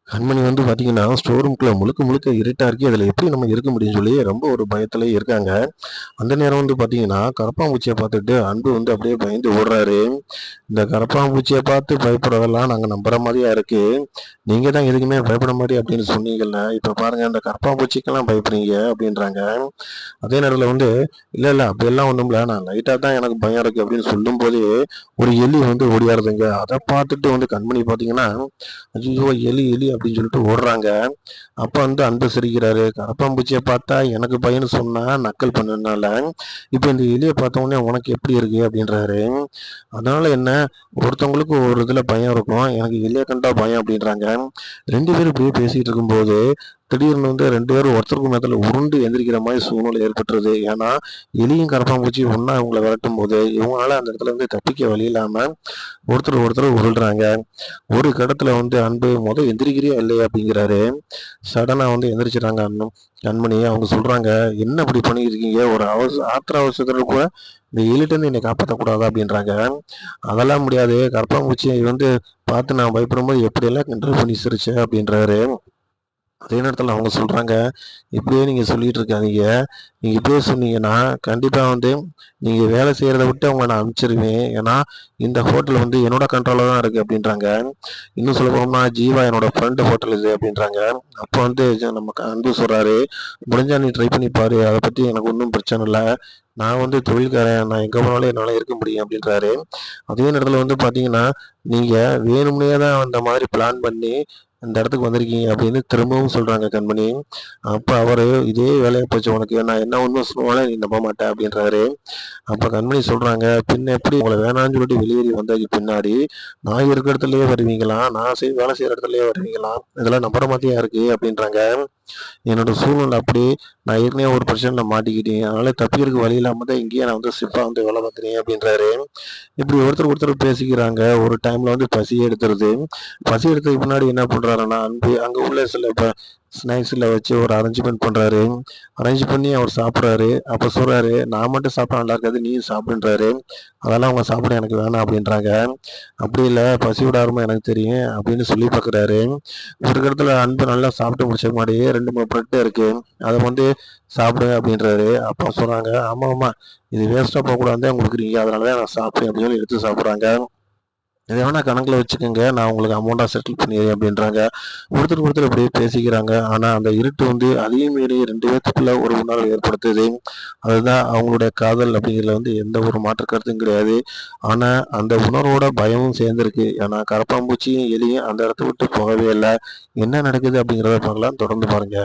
கண்மணி வந்து பார்த்தீங்கன்னா, ஸ்டோர் ரூம்குள்ள முழுக்க முழுக்க இருட்டா இருக்கு. அதில எப்படி நம்ம இருக்க முடியும்னு சொல்லி ரொம்ப ஒரு பயத்திலேயே இருக்காங்க. அந்த நேரம் வந்து பார்த்தீங்கன்னா, கரப்பான்பூச்சிய பார்த்துட்டு அன்பு வந்து அப்படியே பயந்து ஓடுறாரு. இந்த கரப்பான்பூச்சிய பார்த்து பயப்படுறதெல்லாம் நாங்க நம்புற மாரியா இருக்கு. நீங்க தான் எதுக்குமே பயப்பட மாட்டேன் அப்படின்னு சொன்னீங்கல்ல. இப்ப பாருங்க அந்த கரப்பான்பூச்சிக்கெல்லாம் பயப்படுறீங்க அப்படின்றாங்க. அதே நேரத்தில வந்து, இல்ல, இல்ல அப்படியெல்லாம் ஒண்ணும் இல்ல. நான் லைட்டா தான் எனக்கு பயம் இருக்கு அப்படின்னு சொல்லும்போதே, ஒரு எலி வந்து ஓடியாருதுங்க. அத பார்த்துட்டு வந்து கண்மணி பார்த்தீங்கன்னா, ஐய்யய்யோ! எலி, எலி அப்படின்னு சொல்லிட்டு ஓடுறாங்க. அப்ப வந்து அன்பு சிரிக்கிறாரு. கரப்பான்பூச்சிய பார்த்தா எனக்கு பயம்ன்னு சொன்னா, நக்கல் பண்ணதுனால, இப்ப இந்த எலிய பார்த்த உடனே உனக்கு எப்படி இருக்கு? அப்படின்றாரு. அதனால என்ன, ஒருத்தவங்களுக்கு ஒரு இதுல பயம் இருக்கும். எனக்கு எலிய கண்டா பயம் அப்படின்றாங்க. 2 பேரும் இப்படியே பேசிட்டு இருக்கும்போது, திடீர்னு வந்து 2 பேரும் ஒருத்தருக்கு மேல உருண்டு எந்திரிக்கிற மாரி சூழ்நிலை ஏற்பட்டுருது. ஏன்னா, எலியும் கரப்பான்பூச்சியும் ஒண்ணா இவங்கள விரட்டும்போது, இவங்களால அந்த இடத்துல இருந்து தப்பிக்க வழி இல்லாம ஒருத்தர் உருள்றாங்க. ஒரு கட்டத்துல வந்து அன்பு எந்திரிக்கிறியா இல்லையா அப்படிங்கிறாரு. சடனா வந்து எந்திரிச்சுறாங்க கண்மணி. அவங்க சொல்றாங்க, என்ன இப்படி பண்ணியிருக்கீங்க? ஒரு ஆத்திர அவசரத்துல கூட இந்த எலிட்டருந்து என்னை காப்பாற்றக்கூடாதா அப்படின்றாங்க. அதெல்லாம் முடியாது. கரப்பான்பூச்சியை வந்து பார்த்து நான் பயப்படும்போது எப்படியெல்லாம் கிண்டல் பண்ணி சிரிச்சேன் அப்படின்றாரு. அதே நேரத்துல அவங்க சொல்றாங்க, "இப்படியே நீங்க சொல்லிட்டு இருக்காதீங்க. நீங்க இப்படியே சொன்னீங்கன்னா, கண்டிப்பா வந்து நீங்க வேலை செய்றத விட்டு உங்கள நான் அனுப்பிச்சுருவேன். ஏன்னா, இந்த ஹோட்டல் வந்து என்னோட கண்ட்ரோல்ல தான் இருக்கு" அப்படின்றாங்க. இன்னும் சொல்லப்போனா, "ஜீவா என்னோட ஃப்ரெண்ட் ஹோட்டல் இது" அப்படின்றாங்க. அப்போ வந்து நம்ம அன்பு சொல்றாரு, "முடிஞ்சா நீ ட்ரை பண்ணி பாரு. அத பத்தி எனக்கு ஒண்ணும் பிரச்சனை இல்ல. நான் வந்து தொழில்காரன். நான் எங்க போனாலும் என்னால இருக்க முடியும்" அப்படின்றாரு. அதே நேரத்துல வந்து பார்த்தீங்கன்னா, "நீங்க வேணும்னே தான் அந்த மாதிரி பிளான் பண்ணி இந்த இடத்துக்கு வந்திருக்கீங்க" அப்படின்னு திரும்பவும் சொல்றாங்க கண்மணி. அப்ப அவரு, "இதே வேலையா போச்சு உனக்கு. நான் என்ன உண்மை சொன்னாலும் நீ நம்ப மாட்ட" அப்படின்றாரு. அப்ப கண்மணி சொல்றாங்க, "பின்ன எப்படி உங்கள வேணான்னு சொல்லிட்டு வெளியேறி வந்ததுக்கு பின்னாடி, நான் இருக்கிற இடத்துலயே வருவீங்களா? நான் வேலை செய்ற இடத்துலயே வருவீங்களா? இதெல்லாம் நம்புற மாதிரியா இருக்கு" அப்படின்றாங்க. என்னோட சூழ்நிலை அப்படி. நான் ஏற்கனவே ஒரு பிரச்சனையில மாட்டிக்கிட்டேன். அதனால தப்பிக்கிறதுக்கு வழி இல்லாம தான் இங்கேயே நான் வந்து ஷிஃப்ட்டா வந்து வேலை பார்க்குறேன் அப்படின்றாரு. இப்படி ஒருத்தருக்கு ஒருத்தர் பேசிக்கிறாங்க. ஒரு டைம்ல வந்து பசி எடுத்துருது. பசி எடுத்ததுக்கு முன்னாடி என்ன பண்றாருன்னா, அன்பு அங்க உள்ள சில ஸ்நாக்ஸ்ல வச்சு ஒரு அரேஞ்ச்மென்ட் பண்றாரு. அரேஞ்ச் பண்ணி அவர் சாப்பிடுறாரு. அப்ப சொல்றாரு, "நான் மட்டும் சாப்பிட்டா நல்லா இருக்காது. நீயும் சாப்பிடுன்றாரு." "அதெல்லாம் அவங்க சாப்பிட எனக்கு வேணாம்" அப்படின்றாங்க. "அப்படி இல்ல, பசியோட அருமை எனக்கு தெரியும்" அப்படின்னு சொல்லி பார்க்குறாரு. ஒரு இடத்துல அன்பு நல்லா சாப்பிட்டு முடிச்ச முன்னாடி 2, 3 பிரெட் இருக்கு. அத வந்து சாப்பிடுங்க அப்படின்றாரு. அப்பா சொல்றாங்க, "ஆமா, ஆமா. இது வேஸ்ட்டா போகக்கூடாதுன்னு தான் குடுக்குறீங்க. அதனால தான் நான் சாப்பிட்டேன்" அப்படின்னு சொல்லி எடுத்து சாப்பிடுறாங்க. "இத வேணா கணக்குல வச்சுக்கங்க. நான் உங்களுக்கு அமௌண்ட்டா செட்டில் பண்ணிர்றேன்" அப்படின்றாங்க. ஒருத்தருக்கு ஒருத்தர் இப்படியே பேசிக்கிறாங்க. ஆனா அந்த இருட்டு வந்து அதையும் மீறி 2 பேத்துக்குள்ள ஒரு உணர்வு ஏற்படுத்துது. அதுதான் அவங்களுடைய காதல் அப்படிங்கிறதுல வந்து எந்த ஒரு மாற்று கருத்தும் கிடையாது. ஆனா அந்த உணர்வோட பயமும் சேர்ந்திருக்கு. ஏன்னா கரப்பான்பூச்சியும், எலியும் அந்த இடத்த விட்டு போகவே இல்ல. என்ன நடக்குது அப்படிங்கிறத பார்க்கலாம். தொடர்ந்து பாருங்க.